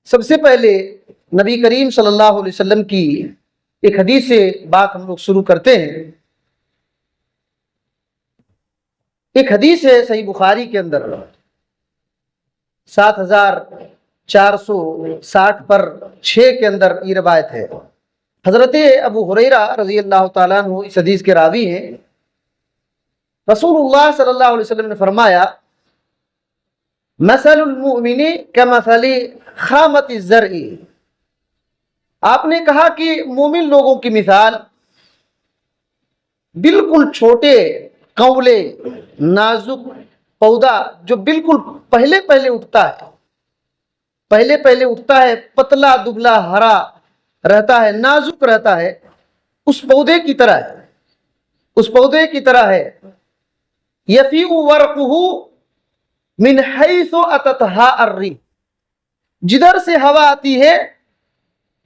سب سے پہلے نبی کریم صلی اللہ علیہ وسلم کی ایک حدیث سے بات ہم لوگ شروع کرتے ہیں۔ ایک حدیث ہے صحیح بخاری کے اندر 7460 پر 6 کے اندر یہ روایت ہے۔ حضرت ابو ہریرہ رضی اللہ تعالیٰ عنہ اس حدیث کے راوی ہیں۔ رسول اللہ صلی اللہ علیہ وسلم نے فرمایا مثل المؤمن کمثل خامۃ الزرع، آپ نے کہا کہ مومن لوگوں کی مثال بالکل چھوٹے قولے نازک پودا جو بالکل پہلے اٹھتا ہے پتلا دبلا ہرا رہتا ہے، نازک رہتا ہے، اس پودے کی طرح ہے یفیء ورقہ من حیث اتتھا الريح، جدھر سے ہوا آتی ہے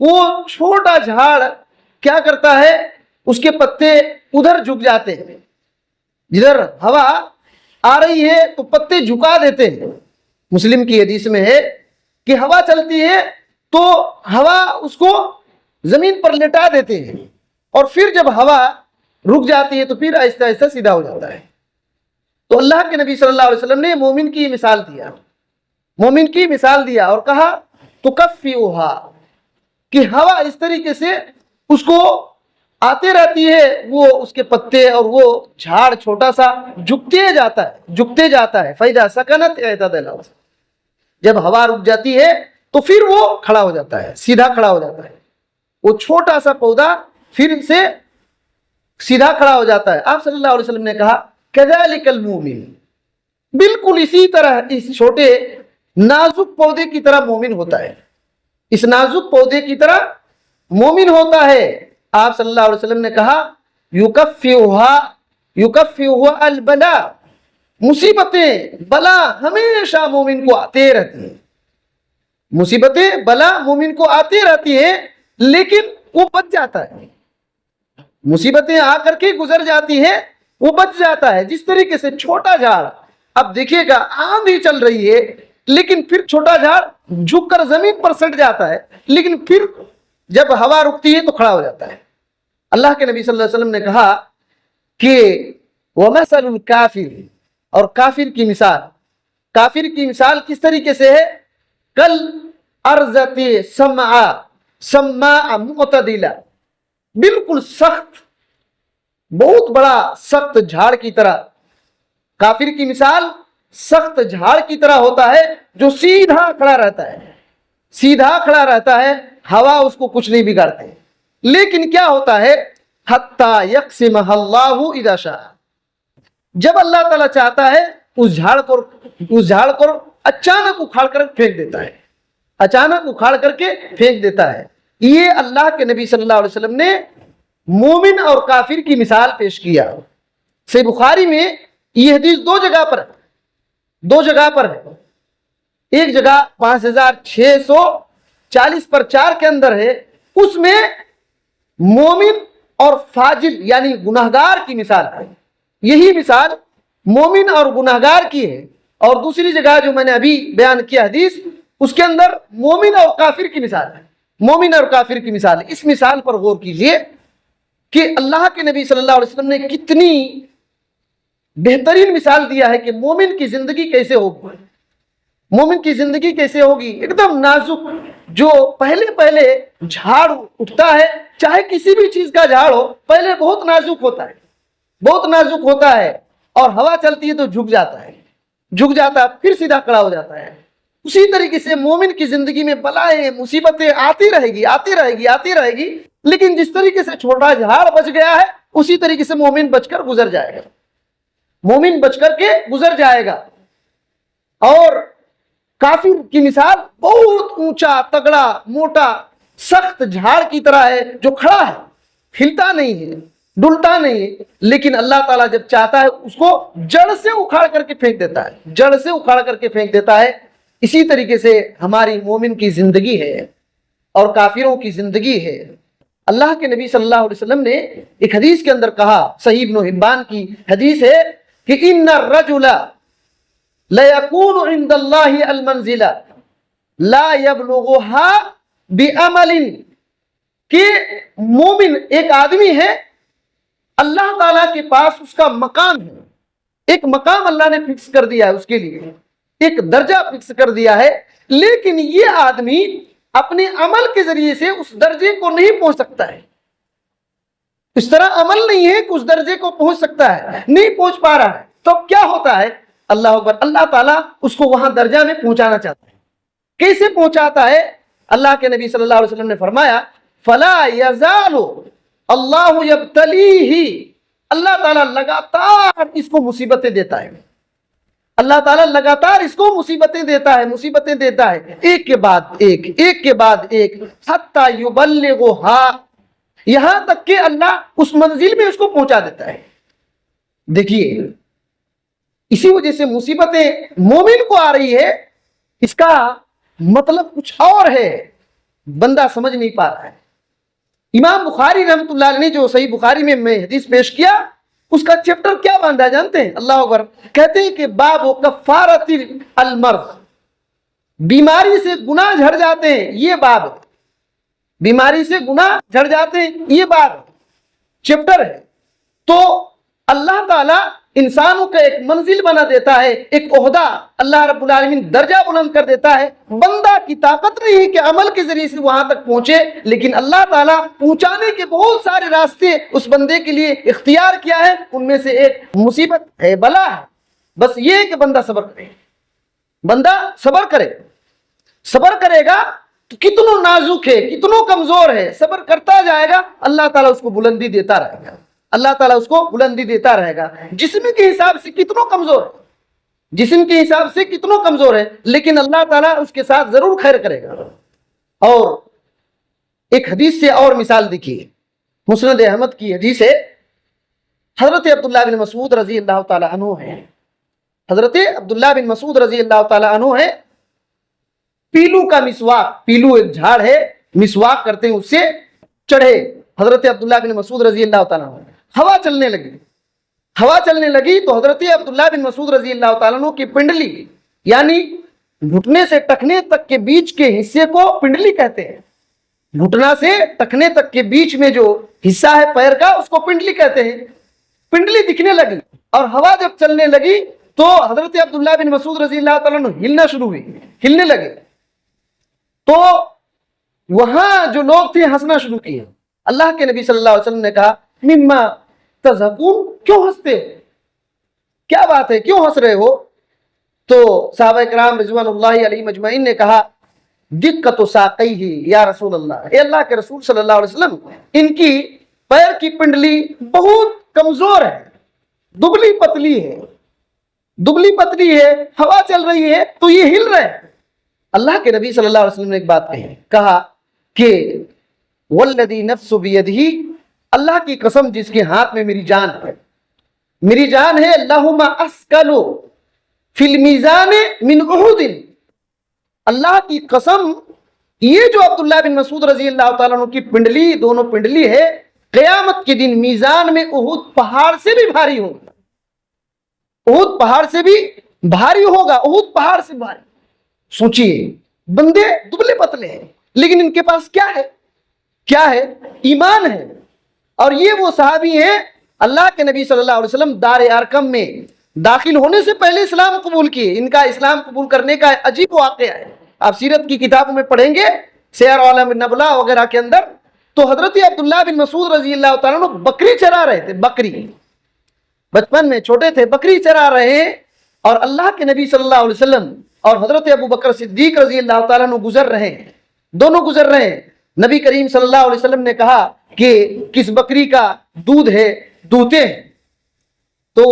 وہ چھوٹا جھاڑ کیا کرتا ہے، اس کے پتے ادھر جھک جاتے ہیں، جدھر ہوا آ رہی ہے تو پتے جھکا دیتے ہیں۔ مسلم کی حدیث میں ہے کہ ہوا چلتی ہے تو ہوا اس کو زمین پر لٹا دیتے ہیں، اور پھر جب ہوا رک جاتی ہے تو پھر آہستہ آہستہ سیدھا ہو جاتا ہے۔ تو اللہ کے نبی صلی اللہ علیہ وسلم نے مومن کی مثال دیا اور کہا تکفئھا، کہ ہوا اس طریقے سے اس کو آتے رہتی ہے، وہ اس کے پتے اور وہ جھاڑ چھوٹا سا جھکتے جاتا ہے فَإِذَا سَكَنَتْ اعْتَدَلَ، جب ہوا رک جاتی ہے تو پھر وہ کھڑا ہو جاتا ہے، سیدھا کھڑا ہو جاتا ہے، وہ چھوٹا سا پودا پھر سے سیدھا کھڑا ہو جاتا ہے۔ آپ صلی اللہ علیہ وسلم نے کہا كَذَلِكَ الْمُؤْمِنُ، بالکل اسی طرح اس چھوٹے نازک پودے کی طرح مومن ہوتا ہے، اس نازک پودے کی طرح مومن ہوتا ہے۔ آپ صلی اللہ علیہ وسلم نے کہا یکفئھا البلاء، مصیبتیں بلا ہمیشہ مومن کو آتے رہتی ہیں، مصیبتیں بلا مومن کو آتی رہتی ہیں، لیکن وہ بچ جاتا ہے، مصیبتیں آ کر کے گزر جاتی ہیں، وہ بچ جاتا ہے۔ جس طریقے سے چھوٹا جھاڑ، اب دیکھیے گا آندھی چل رہی ہے لیکن پھر چھوٹا جھاڑ جھک کر زمین پر سٹ جاتا ہے، لیکن پھر جب ہوا رکتی ہے تو کھڑا ہو جاتا ہے۔ اللہ کے نبی صلی اللہ علیہ وسلم نے کہا کہ وَمَثَلُ الْكَافِرِ، اور کافر کی مثال کس طریقے سے ہے، کل ارضۃ سماء معتدلہ، بالکل سخت، بہت بڑا سخت جھاڑ کی طرح۔ کافر کی مثال سخت جھاڑ کی طرح ہوتا ہے جو سیدھا کھڑا رہتا ہے، ہوا اس کو کچھ نہیں بگاڑتے، لیکن کیا ہوتا ہے حتی یقسمہ اللہ اذا شاء، جب اللہ تعالیٰ چاہتا ہے اس جھاڑ کو اچانک اکھاڑ کر پھینک دیتا ہے۔ یہ اللہ کے نبی صلی اللہ علیہ وسلم نے مومن اور کافر کی مثال پیش کیا۔ صحیح بخاری میں یہ حدیث دو جگہ پر ہے، ایک جگہ 5640 پر 4 کے اندر ہے، اس میں مومن اور فاجر یعنی گناہگار کی مثال ہے، یہی مثال مومن اور گناہگار کی ہے، اور دوسری جگہ جو میں نے ابھی بیان کیا حدیث، اس کے اندر مومن اور کافر کی مثال ہے۔ اس مثال پر غور کیجئے کہ اللہ کے نبی صلی اللہ علیہ وسلم نے کتنی بہترین مثال دیا ہے کہ مومن کی زندگی کیسے ہوگی، ایک دم نازک، جو پہلے جھاڑ اٹھتا ہے، چاہے کسی بھی چیز کا جھاڑ ہو، پہلے بہت نازک ہوتا ہے، اور ہوا چلتی ہے تو جھک جاتا ہے، پھر سیدھا کھڑا ہو جاتا ہے۔ اسی طریقے سے مومن کی زندگی میں بلائیں مصیبتیں آتی رہے گی، لیکن جس طریقے سے چھوٹا جھاڑ بچ گیا ہے اسی طریقے سے مومن بچ کر کے گزر جائے گا۔ اور کافر کی مثال بہت اونچا تگڑا موٹا سخت جھاڑ کی طرح ہے، جو کھڑا ہے، ہلتا نہیں ہے، ڈلتا نہیں ہے، لیکن اللہ تعالیٰ جب چاہتا ہے اس کو جڑ سے اکھاڑ کر کے پھینک دیتا ہے۔ اسی طریقے سے ہماری مومن کی زندگی ہے اور کافروں کی زندگی ہے۔ اللہ کے نبی صلی اللہ علیہ وسلم نے ایک حدیث کے اندر کہا، صحیح ابن حبان کی حدیث ہے کہ ان الرجل لیکون عند اللہ المنزلہ، لا یبلغها بعمل، کہ مومن ایک آدمی ہے، اللہ تعالیٰ کے پاس اس کا مقام ہے، ایک مقام اللہ نے فکس کر دیا ہے اس کے لیے، ایک درجہ فکس کر دیا ہے، لیکن یہ آدمی اپنے عمل کے ذریعے سے اس درجے کو نہیں پہنچ سکتا ہے، اس طرح عمل نہیں ہے کہ اس درجے کو پہنچ سکتا ہے، نہیں پہنچ پا رہا ہے، تو کیا ہوتا ہے؟ اللہ اکبر، اللہ تعالیٰ اس کو وہاں درجہ میں پہنچانا چاہتا ہے۔ کیسے پہنچاتا ہے؟ اللہ کے نبی صلی اللہ علیہ وسلم نے فرمایا فلا یزال اللہ یبتلیہ، اللہ تعالیٰ لگاتار اس کو مصیبتیں دیتا ہے، اللہ تعالیٰ لگاتار اس کو مصیبتیں دیتا ہے، مصیبتیں دیتا ہے، ایک کے بعد ایک، ایک کے بعد ایک، حتی یبلغھا، یہاں تک کہ اللہ اس منزل میں اس کو پہنچا دیتا ہے۔ دیکھیے، اسی وجہ سے مصیبتیں مومن کو آ رہی ہے، اس کا مطلب کچھ اور ہے، بندہ سمجھ نہیں پا رہا ہے۔ امام بخاری رحمۃ اللہ علیہ نے جو صحیح بخاری میں حدیث پیش کیا، اس کا چیپٹر کیا باندھا جانتے ہیں؟ اللہ اکبر، کہتے ہیں کہ باب کفارۃ المرض، بیماری سے گناہ جھڑ جاتے ہیں، یہ باب، بیماری سے گناہ جھڑ جاتے ہیں، یہ باب چیپٹر ہے۔ تو اللہ تعالیٰ انسانوں کا ایک منزل بنا دیتا ہے، ایک عہدہ اللہ رب العالمین درجہ بلند کر دیتا ہے، بندہ کی طاقت نہیں ہے کہ عمل کے ذریعے سے وہاں تک پہنچے، لیکن اللہ تعالیٰ پہنچانے کے بہت سارے راستے اس بندے کے لیے اختیار کیا ہے، ان میں سے ایک مصیبت ہے، بلا ہے، بس یہ ہے کہ بندہ صبر کرے، بندہ صبر کرے، صبر کرے گا تو کتنوں نازک ہے، کتنوں کمزور ہے، صبر کرتا جائے گا، اللہ تعالیٰ اس کو بلندی دیتا رہے گا، اللہ تعالیٰ اس کو بلندی دیتا رہے گا۔ جسم کے حساب سے کتنوں کمزور ہے، جسم کے حساب سے کتنوں کمزور ہے، لیکن اللہ تعالیٰ اس کے ساتھ ضرور خیر کرے گا۔ اور ایک حدیث سے اور مثال دیکھیے، مسند احمد کی حدیث ہے، حضرت عبداللہ بن مسعود رضی اللہ تعالیٰ عنہ ہے، حضرت عبداللہ بن مسعود رضی اللہ تعالیٰ عنہ ہے، پیلو کا مسواک، پیلو ایک جھاڑ ہے، مسواک کرتے ہیں، اس سے چڑھے حضرت عبداللہ بن مسعود رضی اللہ تعالیٰ عنہ، ہوا چلنے لگی، ہوا چلنے لگی تو حضرت عبداللہ بن مسعود رضی اللہ تعالیٰ عنہ کی پنڈلی، یعنی گھٹنے سے ٹخنے تک کے بیچ کے حصے کو پنڈلی کہتے ہیں، گھٹنا سے ٹخنے تک کے بیچ میں جو حصہ ہے پیر کا، اس کو پنڈلی کہتے ہیں، پنڈلی دکھنے لگی، اور ہوا جب چلنے لگی تو حضرت عبداللہ بن مسعود رضی اللہ تعالیٰ عنہ ہلنا شروع ہوئی، ہلنے لگے، تو وہاں جو لوگ تھے ہنسنا شروع کیے۔ اللہ کے نبی صلی اللہ علیہ وسلم نے کہا مما تضحکون، کیوں ہنستے ہو، کیا بات ہے، کیوں ہنس رہے ہو؟ تو صحابہ کرام رضوان اللہ علیہ مجمعین نے کہا دقت ساقیہ یا رسول اللہ، اے اللہ کے رسول صلی اللہ علیہ وسلم، ان کی پیر کی پنڈلی بہت کمزور ہے، دبلی پتلی ہے، دبلی پتلی ہے، ہوا چل رہی ہے تو یہ ہل رہے ہیں۔ اللہ کے نبی صلی اللہ علیہ وسلم نے ایک بات کہی، کہا کہ والذی نفس بیدہ، اللہ کی قسم جس کے ہاتھ میں میری جان ہے، میری جان ہے، لہما اسکل فی المیزان من احد، اللہ کی قسم یہ جو عبداللہ بن مسعود رضی اللہ تعالیٰ عنہ کی پنڈلی، دونوں پنڈلی ہے، قیامت کے دن میزان میں احد پہاڑ سے بھی بھاری ہوگا، احد پہاڑ سے بھی بھاری ہوگا، احد پہاڑ سے بھاری۔ سوچئے، بندے دبلے پتلے ہیں، لیکن ان کے پاس کیا ہے؟ کیا ہے؟ ایمان ہے۔ اور یہ وہ صحابی ہیں، اللہ کے نبی صلی اللہ علیہ وسلم دار ارقم میں داخل ہونے سے پہلے اسلام قبول کیے، ان کا اسلام قبول کرنے کا عجیب واقعہ ہے، آپ سیرت کی کتابوں میں پڑھیں گے، سیر عالم النبلا وغیرہ کے اندر، تو حضرت عبداللہ بن مسعود رضی اللہ تعالیٰ عنہ بکری چرا رہے تھے، بکری، بچپن میں چھوٹے تھے، بکری چرا رہے ہیں، اور اللہ کے نبی صلی اللہ علیہ وسلم اور حضرت ابو بکر صدیق رضی اللہ تعالیٰ عنہ گزر رہے ہیں، دونوں گزر رہے ہیں۔ نبی کریم صلی اللہ علیہ وسلم نے کہا کہ کس بکری کا دودھ ہے، دوتے ہیں، تو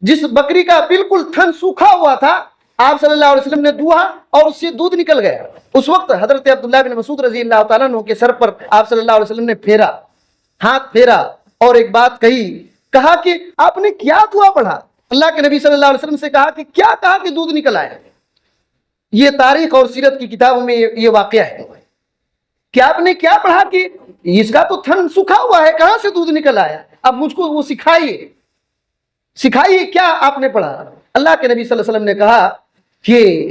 جس بکری کا بالکل تھن سوکھا ہوا تھا، آپ صلی اللہ علیہ وسلم نے دھوا اور اس سے دودھ نکل گیا۔ اس وقت حضرت عبداللہ بن مسعود رضی اللہ تعالیٰ عنہ کے سر پر آپ صلی اللہ علیہ وسلم نے پھیرا، ہاتھ پھیرا، اور ایک بات کہی، کہا کہ آپ نے کیا دعا پڑھا؟ اللہ کے نبی صلی اللہ علیہ وسلم سے کہا کہ کیا کہا کہ دودھ نکل آیا؟ یہ تاریخ اور سیرت کی کتابوں میں یہ واقعہ ہے کہ آپ نے کیا پڑھا کہ اس کا تو تھن سوکھا ہوا ہے، کہاں سے دودھ نکل آیا؟ اب مجھ کو وہ سکھائیے، سکھائیے کیا آپ نے پڑھا؟ اللہ کے نبی صلی اللہ علیہ وسلم نے کہا کہ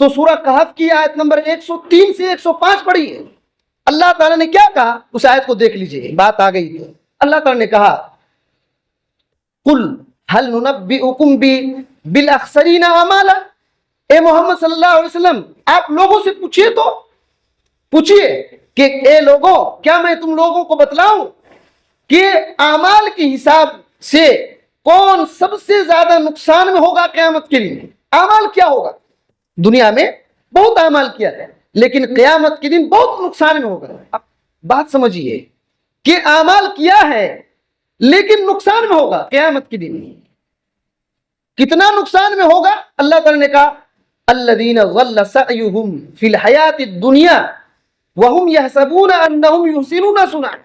تو سورہ کہف کی آیت نمبر 103 سے 105 پڑھی ہے. اللہ تعالیٰ نے کیا کہا اس آیت کو دیکھ لیجئے, بات آ گئی. اللہ تعالیٰ نے کہا قل هل ننبئکم بالاخسرین اعمالا, اے محمد صلی اللہ علیہ وسلم آپ لوگوں سے پوچھئے کہ اے لوگوں کیا میں تم لوگوں کو بتلاؤں کہ اعمال کے حساب سے کون سب سے زیادہ نقصان میں ہوگا قیامت کے دن. اعمال کیا ہوگا؟ دنیا میں بہت اعمال کیا ہے لیکن قیامت کے دن بہت نقصان میں ہوگا. اب بات سمجھیے کہ اعمال کیا ہے لیکن نقصان میں ہوگا قیامت کے دن. کتنا نقصان میں ہوگا؟ اللہ تعالی نے کہا الذین ضل سعیہم فی الحیات الدنیا وہم یحسبون انہم یحسنون صنعا.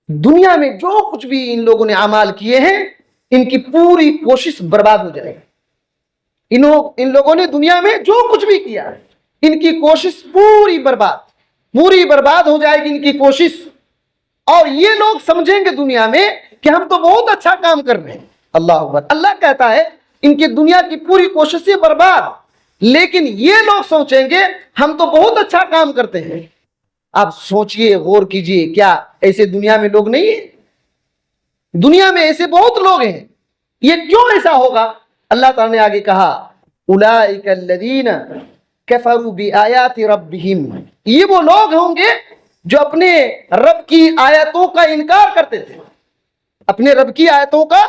دنیا میں جو کچھ بھی ان لوگوں نے اعمال کیے ہیں ان کی پوری کوشش برباد ہو جائے گی. ان لوگوں نے دنیا میں جو کچھ بھی کیا ان کی کوشش پوری برباد ہو جائے گی ان کی کوشش. اور یہ لوگ سمجھیں گے دنیا میں کہ ہم تو بہت اچھا کام کر رہے ہیں. اللہ اکبر. اللہ کہتا ہے ان کی دنیا کی پوری کوششیں برباد, لیکن یہ لوگ سوچیں گے ہم تو بہت اچھا کام کرتے ہیں. آپ سوچئے, غور کیجئے, کیا ایسے دنیا میں لوگ نہیں ہیں؟ دنیا میں ایسے بہت لوگ ہیں. یہ کیوں ایسا ہوگا؟ اللہ تعالیٰ نے آگے کہا اولئک الذین کفروا بآیات ربہم, یہ وہ لوگ ہوں گے جو اپنے رب کی آیتوں کا انکار کرتے تھے. اپنے رب کی آیتوں کا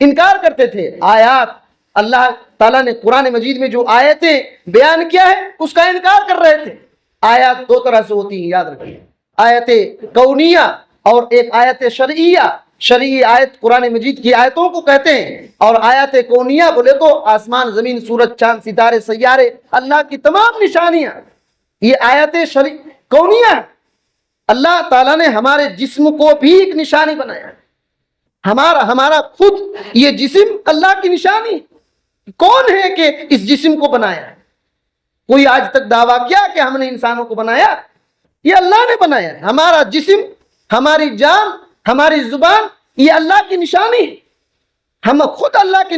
انکار کرتے تھے. آیات, اللہ تعالیٰ نے قرآن مجید میں جو آیتیں بیان کیا ہے اس کا انکار کر رہے تھے. آیات دو طرح سے ہوتی ہیں, یاد رکھیے, آیت کونیہ اور ایک آیت شرعیہ. شرعی آیت قرآن مجید کی آیتوں کو کہتے ہیں, اور آیت کونیہ بولے تو آسمان زمین سورج چاند ستارے سیارے اللہ کی تمام نشانیاں, یہ آیت شرعی کونیہ. اللہ تعالیٰ نے ہمارے جسم کو بھی ایک نشانی بنایا. ہمارا خود یہ جسم اللہ کی نشانی. کون ہے کہ اس جسم کو بنایا؟ کوئی آج تک دعویٰ کیا کہ ہم نے انسانوں کو بنایا؟ یہ اللہ نے بنایا ہے. ہمارا جسم, ہماری جان, ہماری زبان, یہ اللہ کی نشانی ہے. ہم خود اللہ کی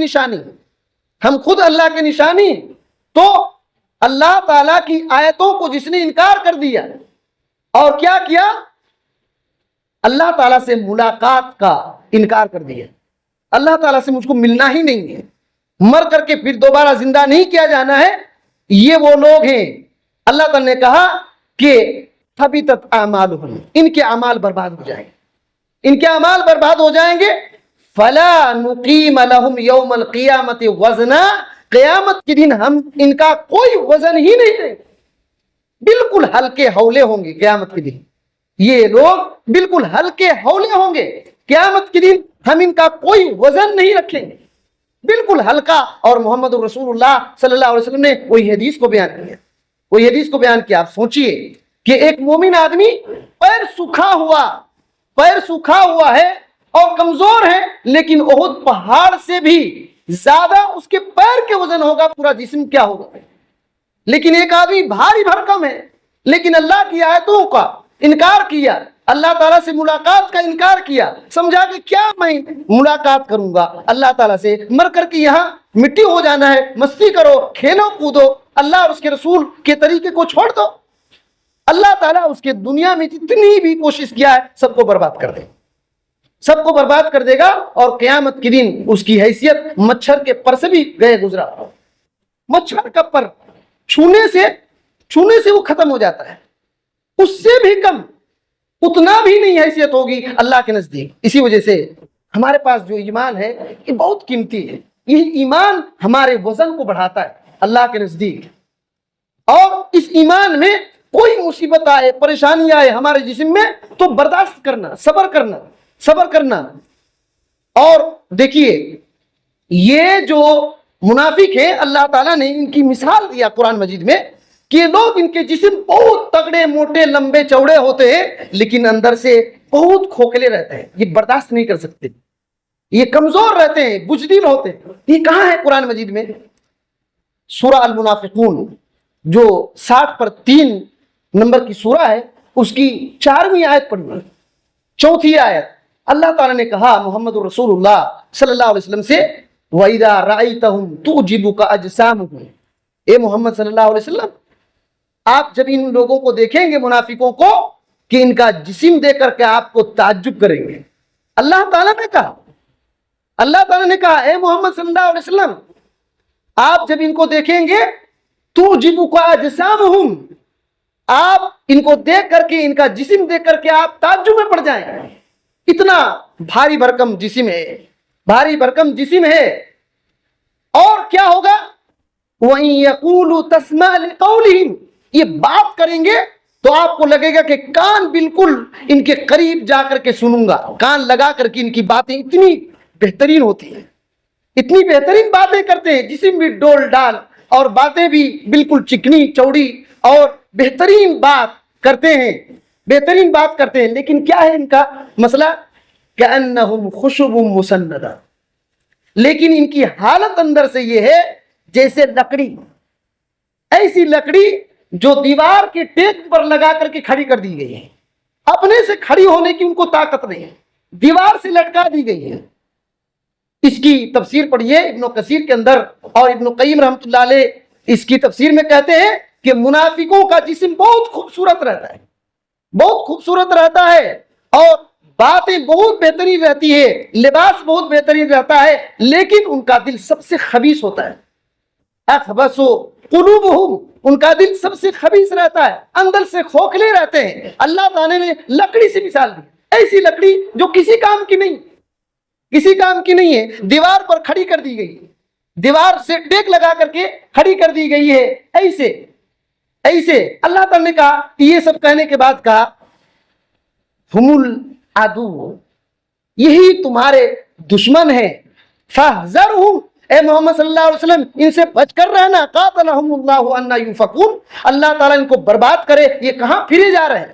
نشانی. تو اللہ تعالیٰ کی آیتوں کو جس نے انکار کر دیا اور کیا کیا, اللہ تعالیٰ سے ملاقات کا انکار کر دیا. اللہ تعالیٰ سے مجھ کو ملنا ہی نہیں ہے, مر کر کے پھر دوبارہ زندہ نہیں کیا جانا ہے. یہ وہ لوگ ہیں. اللہ تعالیٰ نے کہا کہ حبطت اعمالہم, ان کے اعمال برباد ہو جائیں گے. ان کے اعمال برباد ہو جائیں گے. فلا نقیم لہم یوم القیامت وزنا, قیامت کے دن ہم ان کا کوئی وزن ہی نہیں دیں گے. بالکل ہلکے ہولے ہوں گے قیامت کے دن. یہ لوگ بالکل ہلکے ہولے ہوں گے قیامت کے دن. ہم ان کا کوئی وزن نہیں رکھیں گے, بالکل ہلکا. اور محمد رسول اللہ صلی اللہ علیہ وسلم نے وہی حدیث کو بیان کیا. آپ سوچئے کہ ایک مومن آدمی پیر سوکھا ہوا ہے اور کمزور ہے, لیکن احد پہاڑ سے بھی زیادہ اس کے پیر کے وزن ہوگا, پورا جسم کیا ہوگا. لیکن ایک آدمی بھاری بھرکم ہے لیکن اللہ کی آیتوں کا انکار کیا, اللہ تعالیٰ سے ملاقات کا انکار کیا. سمجھا کہ کیا میں ملاقات کروں گا اللہ تعالیٰ سے, مر کر کے یہاں مٹی ہو جانا ہے. مستی کرو, کھیلو کودو, اللہ اور اس کے رسول کے طریقے کو چھوڑ دو. اللہ تعالیٰ اس کے دنیا میں جتنی بھی کوشش کیا ہے سب کو برباد کر دے گا. اور قیامت کے دن اس کی حیثیت مچھر کے پر سے بھی گزرا. مچھر کا پر چھونے سے وہ ختم ہو جاتا ہے, اس سے بھی کم, اتنا بھی نہیں حیثیت ہوگی اللہ کے نزدیک. اسی وجہ سے ہمارے پاس جو ایمان ہے یہ بہت قیمتی ہے. یہ ایمان ہمارے وزن کو بڑھاتا ہے اللہ کے نزدیک. اور اس ایمان میں کوئی مصیبت آئے, پریشانی آئے ہمارے جسم میں تو برداشت کرنا, صبر کرنا. اور دیکھیے یہ جو منافق ہیں اللہ تعالیٰ نے ان کی مثال دیا قرآن مجید میں کہ لوگ, ان کے جسم بہت تگڑے موٹے لمبے چوڑے ہوتے ہیں لیکن اندر سے بہت کھوکھلے رہتے ہیں. یہ برداشت نہیں کر سکتے, یہ کمزور رہتے ہیں, بزدل ہوتے ہیں. یہ کہاں ہے قرآن مجید میں؟ سورہ المنافقون جو 60 پر 3 نمبر کی سورہ ہے, اس کی 4ویں آیت پڑھنا, 4تھی آیت. اللہ تعالیٰ نے کہا محمد رسول اللہ صلی اللہ علیہ وسلم سے وَإِذَا رَأَيْتَهُمْ تُعْجِبُكَ أَجْسَامُهُمْ, اے محمد صلی اللہ علیہ وسلم آپ جب ان لوگوں کو دیکھیں گے منافقوں کو کہ ان کا جسم دیکھ کر کے آپ کو تعجب کریں گے. اللہ تعالیٰ نے کہا اے محمد صلی اللہ علیہ وسلم آپ جب ان کو دیکھیں گے تعجبک اجسامہم، آپ ان کو دیکھ کر کے ان کا جسم دیکھ کر کے آپ تعجب میں پڑ جائیں. اتنا بھاری بھرکم جسم ہے. اور کیا ہوگا؟ وَإِن يَقُولُوا تَسْمَعْ لِقَوْلِهِمْ، یہ بات کریں گے تو آپ کو لگے گا کہ کان بالکل ان کے قریب جا کر کے سنوں گا. کان لگا کر کے ان کی باتیں اتنی بہترین ہوتی ہیں، اتنی بہترین باتیں کرتے ہیں، جسم بھی ڈول ڈال اور باتیں بھی بالکل چکنی چوڑی اور بہترین بات کرتے ہیں. لیکن کیا ہے ان کا مسئلہ؟ كأنهم خشب مسندہ، لیکن ان کی حالت اندر سے یہ ہے جیسے لکڑی، ایسی لکڑی جو دیوار کے ٹیک پر لگا کر کے کھڑی کر دی گئی ہے. اپنے سے کھڑی ہونے کی ان کو طاقت نہیں ہے، دیوار سے لٹکا دی گئی ہے. اس کی تفسیر پڑھیے ابن کثیر کے اندر، اور ابن قیم رحمۃ اللہ علیہ اس کی تفسیر میں کہتے ہیں کہ منافقوں کا جسم بہت خوبصورت رہتا ہے اور باتیں بہت بہترین رہتی ہے، لباس بہت بہترین رہتا ہے، لیکن ان کا دل سب سے خبیث ہوتا ہے. اخبث قلوبہم، ان کا دل سب سے خبیث رہتا ہے، اندر سے کھوکھلے رہتے ہیں. اللہ تعالیٰ نے لکڑی سے مثال دی، ایسی لکڑی جو کسی کام کی نہیں ہے، دیوار پر کھڑی کر دی گئی، دیوار سے ٹیک لگا کر کے کھڑی کر دی گئی ہے. ایسے اللہ تعالیٰ نے کہا، یہ سب کہنے کے بعد کہا ہم العدو، یہی تمہارے دشمن ہیں. فاحذرہم، اے محمد صلی اللہ علیہ وسلم ان سے بچ کر رہنا. قاتلہم اللہ انا یؤفکون، اللہ تعالیٰ ان کو برباد کرے، یہ کہاں پھرے جا رہے ہیں،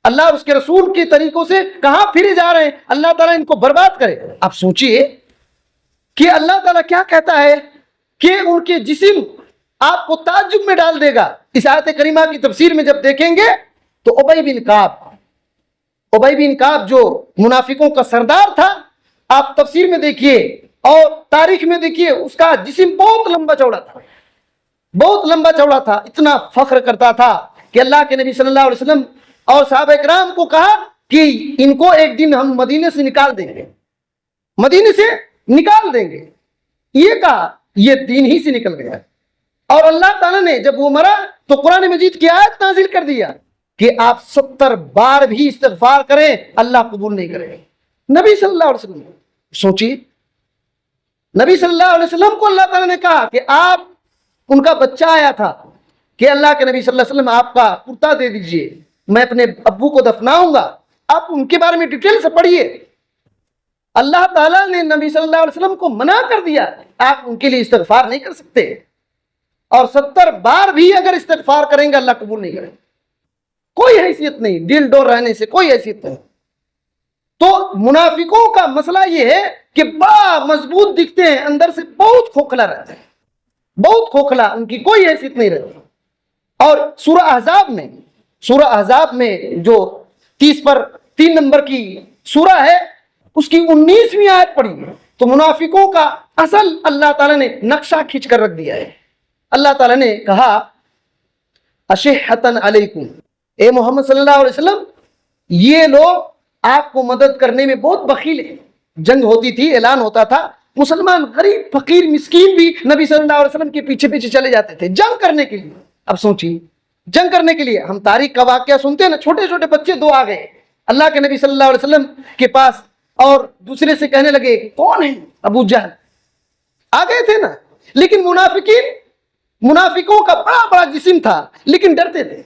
اللہ اس کے رسول کے طریقوں سے کہاں پھرے جا رہے ہیں، اللہ تعالیٰ ان کو برباد کرے. اب سوچئے کہ اللہ تعالیٰ کیا کہتا ہے کہ ان کے جسم آپ کو تعجب میں ڈال دے گا. اس آیت کریمہ کی تفسیر میں جب دیکھیں گے تو ابی بن کعب جو منافقوں کا سردار تھا، آپ تفسیر میں دیکھیے اور تاریخ میں دیکھیے، اس کا جسم بہت لمبا چوڑا تھا. اتنا فخر کرتا تھا کہ اللہ کے نبی صلی اللہ علیہ وسلم اور صحابہ کرام کو کہا کہ ان کو ایک دن ہم مدینے سے نکال دیں گے. یہ کہا، یہ دین ہی سے نکل گیا. اور اللہ تعالیٰ نے جب وہ مرا تو قرآن مجید کی آیت نازل کر دیا کہ آپ 70 بار بھی استغفار کریں، اللہ قبول نہیں کرے گا. نبی صلی اللہ علیہ وسلم سوچیے، نبی صلی اللہ علیہ وسلم کو اللہ تعالیٰ نے کہا کہ آپ، ان کا بچہ آیا تھا کہ اللہ کے نبی صلی اللہ علیہ وسلم آپ کا کرتا دے دیجئے، میں اپنے ابو کو دفناؤں گا. آپ ان کے بارے میں ڈیٹیل سے پڑھیے. اللہ تعالیٰ نے نبی صلی اللہ علیہ وسلم کو منع کر دیا، آپ ان کے لیے استغفار نہیں کر سکتے، اور 70 بار بھی اگر استغفار کریں گے اللہ قبول نہیں کرے. کوئی حیثیت نہیں، دل ڈور رہنے سے کوئی حیثیت نہیں. تو منافقوں کا مسئلہ یہ ہے کہ بڑا مضبوط دکھتے ہیں، اندر سے بہت کھوکھلا رہتے ہیں، بہت کھوکھلا، ان کی کوئی حیثیت نہیں رہتی. اور سورہ احزاب میں جو 3 نمبر کی سورہ ہے، اس کی 19ویں آیت پڑھی تو منافقوں کا اصل اللہ تعالیٰ نے نقشہ کھینچ کر رکھ دیا ہے. اللہ تعالیٰ نے کہا اشحۃ علیکم، اے محمد صلی اللہ علیہ وسلم یہ لوگ آپ کو مدد کرنے میں بہت بخیل ہیں. جنگ ہوتی تھی، اعلان ہوتا تھا، مسلمان غریب فقیر مسکین بھی نبی صلی اللہ علیہ وسلم کے پیچھے چلے جاتے تھے جنگ کرنے کے لیے. اب سوچیے، جنگ کرنے کے لیے ہم تاریخ کا واقعہ سنتے ہیں نا، چھوٹے چھوٹے بچے 2 آ گئے اللہ کے نبی صلی اللہ علیہ وسلم کے پاس اور دوسرے سے کہنے لگے کون ہے؟ ابو جہل. آ گئے تھے نا. لیکن منافقوں کا بڑا جسم تھا، لیکن ڈرتے تھے.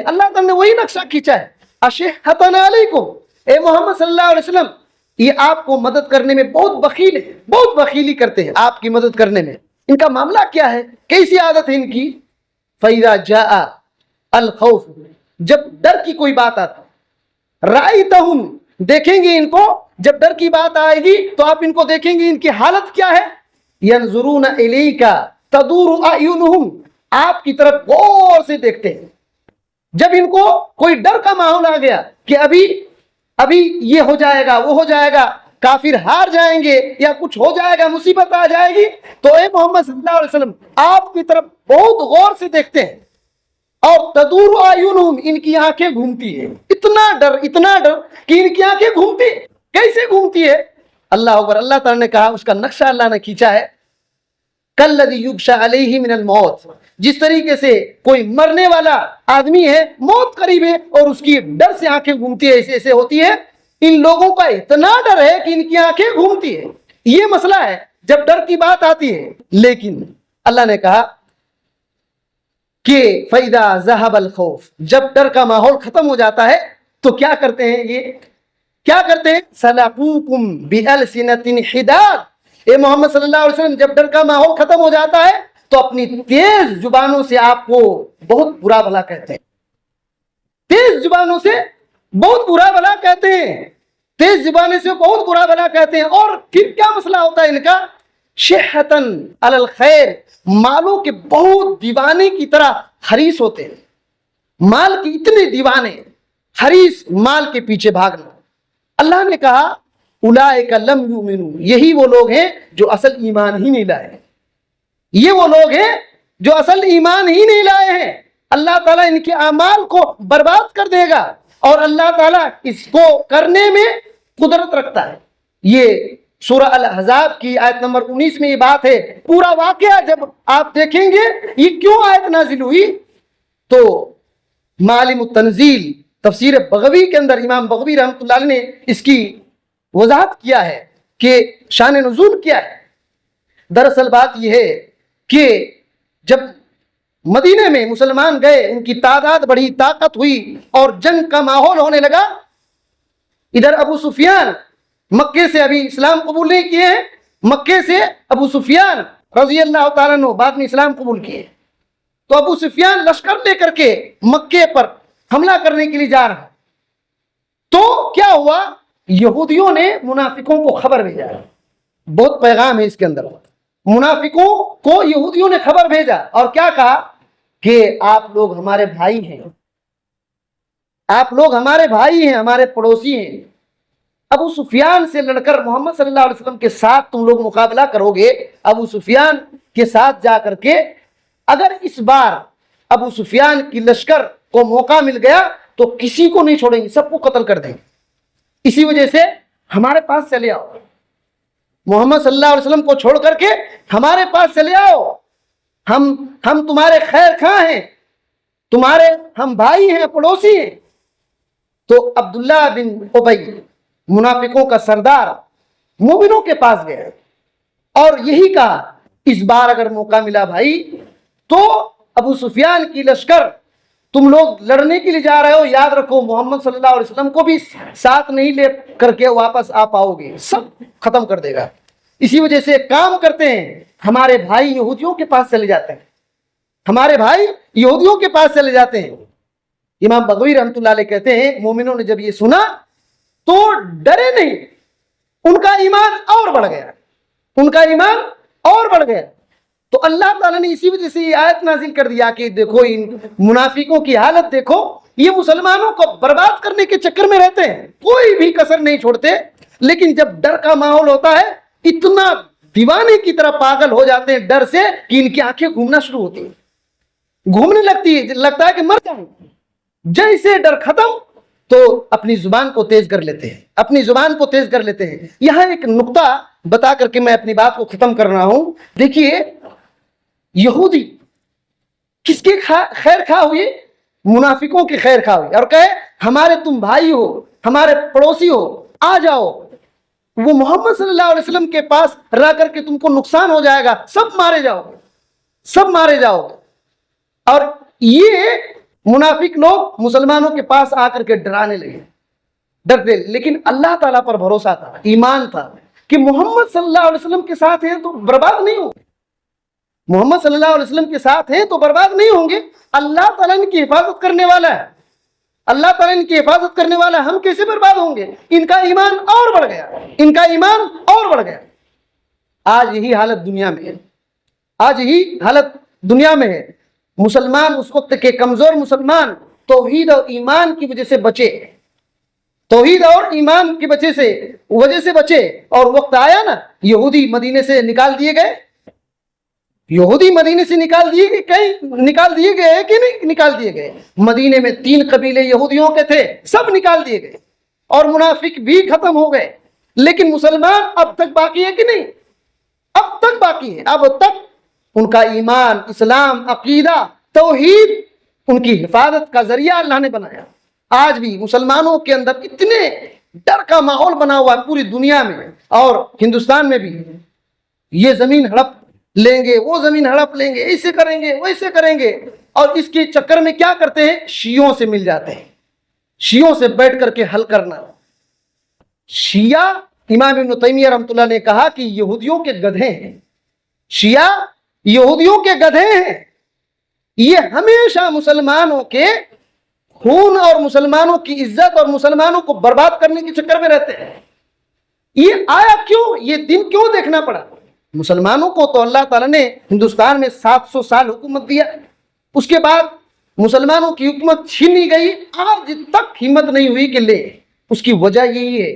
اللہ تعالیٰ نے وہی نقشہ کھینچا ہے، اشحۃ علیکم، اے محمد صلی اللہ علیہ وسلم یہ آپ کو مدد کرنے میں بہت بخیل ہے، بہت بخیلی کرتے ہیں آپ کی مدد کرنے میں. ان کا معاملہ کیا ہے، کیسی عادت ہے ان کی؟ فَإِذَا جَاءَ الْخَوْفُ، جب ڈر کی کوئی بات آتا، رَأَيْتَهُمْ، دیکھیں گے ان کو، جب ڈر کی بات آئے گی تو آپ ان کو دیکھیں گے، ان کی حالت کیا ہے؟ يَنْظُرُونَ إِلَيْكَ تَدُورُ أَعْيُنُهُمْ، آپ کی طرف غور سے دیکھتے ہیں. جب ان کو کوئی ڈر کا ماحول آ گیا کہ ابھی یہ ہو جائے گا، وہ ہو جائے گا، کافر ہار جائیں گے یا کچھ ہو جائے گا, مصیبت آ جائے گی, تو اے محمد صلی اللہ علیہ وسلم آپ کی طرف بہت غور سے دیکھتے ہیں, اور تدور اعینہم, ان کی آنکھیں گھومتی ہے. اتنا ڈر کہ ان کی آنکھیں گھومتی. کیسے گھومتی ہے؟ اللہ اکبر. اللہ تعالیٰ نے کہا, اس کا نقشہ اللہ نے کھینچا ہے, کالذی یغشی علیہ من الموت, جس طریقے سے کوئی مرنے والا آدمی ہے, موت قریب ہے اور اس کی ڈر سے آنکھیں گھومتی ہے, ایسے ایسے ہوتی ہے. ان لوگوں کا اتنا ڈر ہے کہ ان کی آنکھیں گھومتی ہے. یہ مسئلہ ہے جب ڈر کی بات آتی ہے. لیکن اللہ نے کہا کہ فَإِذَا ذَهَبَ الْخَوْفُ, جب ڈر کا ماحول ختم ہو جاتا ہے تو کیا کرتے ہیں, یہ کیا کرتے ہیں, سَلَقُوكُمْ بِأَلْسِنَةٍ حِدَادٍ. اے محمد صلی اللہ علیہ وسلم, جب ڈر کا ماحول ختم ہو جاتا ہے تو اپنی تیز زبانوں سے آپ کو بہت برا بھلا کہتے ہیں. تیز زبانوں سے بہت برا بھلا کہتے ہیں, تیز زبانیں سے بہت برا بھلا کہتے ہیں. اور پھر کیا مسئلہ ہوتا ہے ان کا, شحتن علی الخیر, مالوں کے بہت دیوانے کی طرح حریص ہوتے ہیں. مال کی اتنے دیوانے, حریص, مال کے پیچھے بھاگنا. اللہ نے کہا اولئک لم یؤمنوا, یہی وہ لوگ ہیں جو اصل ایمان ہی نہیں لائے. یہ وہ لوگ ہیں جو اصل ایمان ہی نہیں لائے ہیں. اللہ تعالیٰ ان کے اعمال کو برباد کر دے گا, اور اللہ تعالیٰ اس کو کرنے میں قدرت رکھتا ہے. یہ سورہ الاحزاب کی آیت نمبر 19 میں یہ بات ہے. پورا واقعہ جب آپ دیکھیں گے یہ کیوں آیت نازل ہوئی, تو معالم التنزیل تفسیر بغوی کے اندر امام بغوی رحمۃ اللہ علیہ نے اس کی وضاحت کیا ہے کہ شان نزول کیا ہے. دراصل بات یہ ہے کہ جب مدینے میں مسلمان گئے, ان کی تعداد بڑھی, طاقت ہوئی اور جنگ کا ماحول ہونے لگا. ادھر ابو سفیان مکے سے ابھی اسلام قبول نہیں کیے ہیں, مکے سے ابو سفیان رضی اللہ تعالیٰ عنہ بعد میں اسلام قبول کیے. تو ابو سفیان لشکر لے کر کے مکے پر حملہ کرنے کے لیے جا رہا. تو کیا ہوا, یہودیوں نے منافقوں کو خبر بھیجا. بہت پیغام ہے اس کے اندر. منافقوں کو یہودیوں نے خبر بھیجا اور کیا کہا کہ آپ لوگ ہمارے بھائی ہیں, آپ لوگ ہمارے بھائی ہیں, ہمارے پڑوسی ہیں. ابو سفیان سے لڑ کر محمد صلی اللہ علیہ وسلم کے ساتھ تم لوگ مقابلہ کرو گے. ابو سفیان کے ساتھ جا کر کے اگر اس بار ابو سفیان کی لشکر کو موقع مل گیا تو کسی کو نہیں چھوڑیں گے, سب کو قتل کر دیں گے. اسی وجہ سے ہمارے پاس چلے آؤ, محمد صلی اللہ علیہ وسلم کو چھوڑ کر کے ہمارے پاس چلے آؤ. ہم تمہارے خیر خواہ ہیں, تمہارے ہم بھائی ہیں, پڑوسی ہیں. تو عبداللہ بن ابی منافقوں کا سردار مومنوں کے پاس گیا اور یہی کہا, اس بار اگر موقع ملا بھائی تو ابو سفیان کی لشکر تم لوگ لڑنے کے لیے جا رہے ہو, یاد رکھو محمد صلی اللہ علیہ وسلم کو بھی ساتھ نہیں لے کر کے واپس آ پاؤ گے, سب ختم کر دے گا. اسی وجہ سے کام کرتے ہیں, ہمارے بھائی یہودیوں کے پاس چلے جاتے ہیں, ہمارے بھائی یہودیوں کے پاس چلے جاتے ہیں. امام بغوی رحمۃ اللہ علیہ کہتے ہیں مومنوں نے جب یہ سنا تو ڈرے نہیں, ان کا ایمان اور بڑھ گیا, ان کا ایمان اور بڑھ گیا. تو اللہ تعالیٰ نے اسی وجہ سے یہ آیت نازل کر دیا کہ دیکھو ان منافقوں کی حالت دیکھو, یہ مسلمانوں کو برباد کرنے کے چکر میں رہتے ہیں, کوئی بھی کسر نہیں چھوڑتے. لیکن جب ڈر کا ماحول ہوتا ہے اتنا دیوانے کی طرح پاگل ہو جاتے ہیں ڈر سے کہ ان کی آنکھیں گھومنا شروع ہوتی ہیں, گھومنے لگتی ہے, لگتا ہے کہ مر جائیں. جیسے ڈر ختم تو اپنی زبان کو تیز کر لیتے ہیں, اپنی زبان کو تیز کر لیتے ہیں. یہاں ایک نقطہ بتا کر کے میں اپنی بات کو ختم کر رہا ہوں. دیکھیے یہودی کس کے خیر خواہ ہوئے, منافقوں کی خیر خواہ ہوئی, اور کہے ہمارے تم بھائی ہو, ہمارے پڑوسی ہو, آ جاؤ. وہ محمد صلی اللہ علیہ وسلم کے پاس رہ کر کے تم کو نقصان ہو جائے گا, سب مارے جاؤ, سب مارے جاؤ. اور یہ منافق لوگ مسلمانوں کے پاس آ کر کے ڈرانے لگے, ڈرتے. لیکن اللہ تعالیٰ پر بھروسہ تھا, ایمان تھا کہ محمد صلی اللہ علیہ وسلم کے ساتھ ہیں تو برباد نہیں ہوں گے, محمد صلی اللہ علیہ وسلم کے ساتھ ہیں تو برباد نہیں ہوں گے. اللہ تعالیٰ ان کی حفاظت کرنے والا ہے, اللہ تعالیٰ ان کی حفاظت کرنے والا ہے, ہم کیسے برباد ہوں گے. ان کا ایمان اور بڑھ گیا, ان کا ایمان اور بڑھ گیا. آج یہی حالت دنیا میں ہے, آج یہی حالت دنیا میں ہے. مسلمان اس وقت کے کمزور مسلمان توحید اور ایمان کی وجہ سے بچے, توحید اور ایمان کی وجہ سے بچے، اور وقت آیا نا یہودی مدینے سے نکال دیے گئے، یہودی مدینے سے نکال دیے گئے کہ نہیں نکال دیے گئے؟ مدینے میں 3 قبیلے یہودیوں کے تھے، سب نکال دیے گئے، اور منافق بھی ختم ہو گئے، لیکن مسلمان اب تک باقی ہے کہ نہیں؟ اب تک باقی ہے، اب تک ان کا ایمان، اسلام، عقیدہ، توحید ان کی حفاظت کا ذریعہ اللہ نے بنایا۔ آج بھی مسلمانوں کے اندر اتنے ڈر کا ماحول بنا ہوا ہے پوری دنیا میں، اور ہندوستان میں بھی، یہ زمین ہڑپ لیں گے، وہ زمین ہڑپ لیں گے، ایسے کریں گے، ویسے کریں گے، اور اس کے چکر میں کیا کرتے ہیں؟ شیعوں سے مل جاتے ہیں، شیعوں سے بیٹھ کر کے حل کرنا۔ شیعہ، امام ابن تیمیہ رحمۃ اللہ نے کہا کہ یہودیوں کے گدھے ہیں، شیعہ یہودیوں کے گدھے ہیں، یہ ہمیشہ مسلمانوں کے خون اور مسلمانوں کی عزت اور مسلمانوں کو برباد کرنے کے چکر میں رہتے ہیں۔ یہ آیا کیوں؟ یہ دن کیوں دیکھنا پڑا؟ مسلمانوں کو تو اللہ تعالیٰ نے ہندوستان میں 700 سال حکومت دیا، اس کے بعد مسلمانوں کی حکومت چھینی گئی، آج تک ہمت نہیں ہوئی کہ لے۔ اس کی وجہ یہی ہے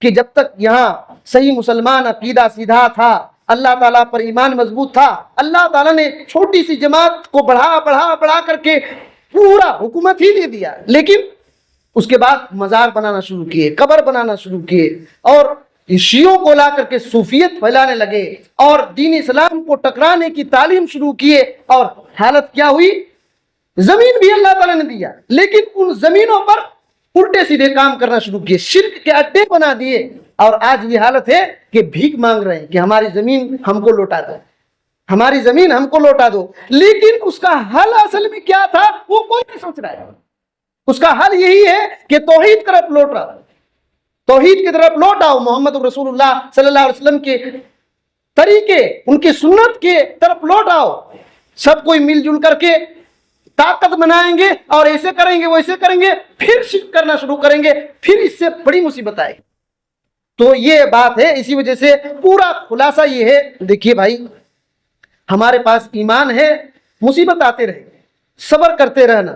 کہ جب تک یہاں صحیح مسلمان عقیدہ سیدھا تھا، اللہ تعالیٰ پر ایمان مضبوط تھا، اللہ تعالیٰ نے چھوٹی سی جماعت کو بڑھا کر کے پورا حکومت ہی دے دیا، لیکن اس کے بعد مزار بنانا شروع کیے، قبر بنانا شروع کیے، اور شیعوں کو لا کر کے صوفیت پھیلانے لگے، اور دین اسلام کو ٹکرانے کی تعلیم شروع کیے، اور حالت کیا ہوئی؟ زمین بھی اللہ تعالیٰ نے دیا، لیکن ان زمینوں پر الٹے سیدھے کام کرنا شروع کیے، شرک کے اڈے بنا دیے، اور آج یہ حالت ہے کہ بھیک مانگ رہے ہیں کہ ہماری زمین ہم کو لوٹا دو، ہماری زمین ہم کو لوٹا دو۔ لیکن اس کا حل اصل میں کیا تھا وہ کوئی نہیں سوچ رہا ہے۔ اس کا حل یہی ہے کہ توحید کی طرف لوٹ رہا، توحید کی طرف لوٹ آؤ، محمد رسول اللہ صلی اللہ علیہ وسلم کے طریقے، ان کی سنت کے طرف لوٹ آؤ، سب کوئی مل جل کر کے طاقت بنائیں گے، اور ایسے کریں گے ویسے کریں گے، پھر شرک کرنا شروع کریں گے، پھر اس سے بڑی مصیبت آئے۔ تو یہ بات ہے، اسی وجہ سے پورا خلاصہ یہ ہے، دیکھیے بھائی، ہمارے پاس ایمان ہے، مصیبت آتے رہے، صبر کرتے رہنا،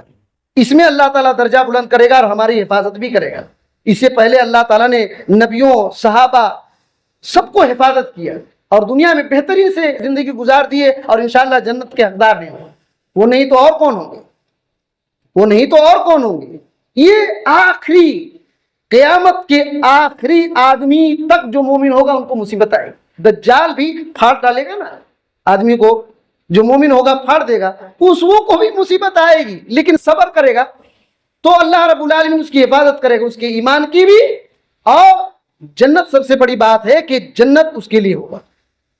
اس میں اللہ تعالیٰ درجہ بلند کرے گا اور ہماری حفاظت بھی کرے گا۔ اس سے پہلے اللہ تعالیٰ نے نبیوں، صحابہ سب کو حفاظت کیا، اور دنیا میں بہترین سے زندگی گزار دیے، اور انشاءاللہ جنت کے حقدار ہیں۔ وہ نہیں تو اور کون ہوں گے؟ وہ نہیں تو اور کون ہوں گے؟ یہ آخری قیامت کے آخری آدمی تک جو مومن ہوگا ان کو مصیبت آئے گی۔ دجال بھی پھاڑ ڈالے گا نا آدمی کو، جو مومن ہوگا پھاڑ دے گا، اس وہ کو بھی مصیبت آئے گی، لیکن صبر کرے گا تو اللہ رب العالمین اس کی حفاظت کرے گا، اس کے ایمان کی بھی، اور جنت سب سے بڑی بات ہے کہ جنت اس کے لیے ہوگا۔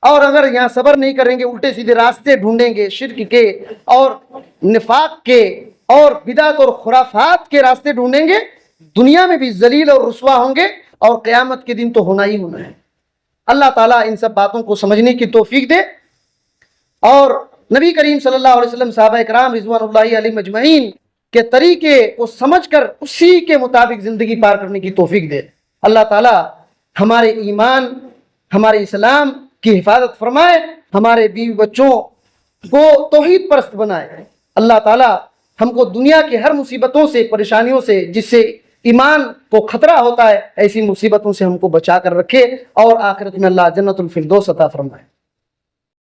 اور اگر یہاں صبر نہیں کریں گے، الٹے سیدھے راستے ڈھونڈیں گے، شرک کے اور نفاق کے اور بدعت اور خرافات کے راستے ڈھونڈیں گے، دنیا میں بھی ذلیل اور رسوا ہوں گے، اور قیامت کے دن تو ہونا ہی ہونا ہے۔ اللہ تعالیٰ ان سب باتوں کو سمجھنے کی توفیق دے، اور نبی کریم صلی اللہ علیہ وسلم، صحابہ کرام رضوان اللہ علیہم اجمعین کے طریقے کو سمجھ کر اسی کے مطابق زندگی پار کرنے کی توفیق دے۔ اللہ تعالیٰ ہمارے ایمان، ہمارے اسلام کی حفاظت فرمائے، ہمارے بیوی بچوں کو توحید پرست بنائے۔ اللہ تعالیٰ ہم کو دنیا کے ہر مصیبتوں سے، پریشانیوں سے، جس سے ایمان کو خطرہ ہوتا ہے، ایسی مصیبتوں سے ہم کو بچا کر رکھے، اور آخرت میں اللہ جنت الفردوس عطا فرمائے۔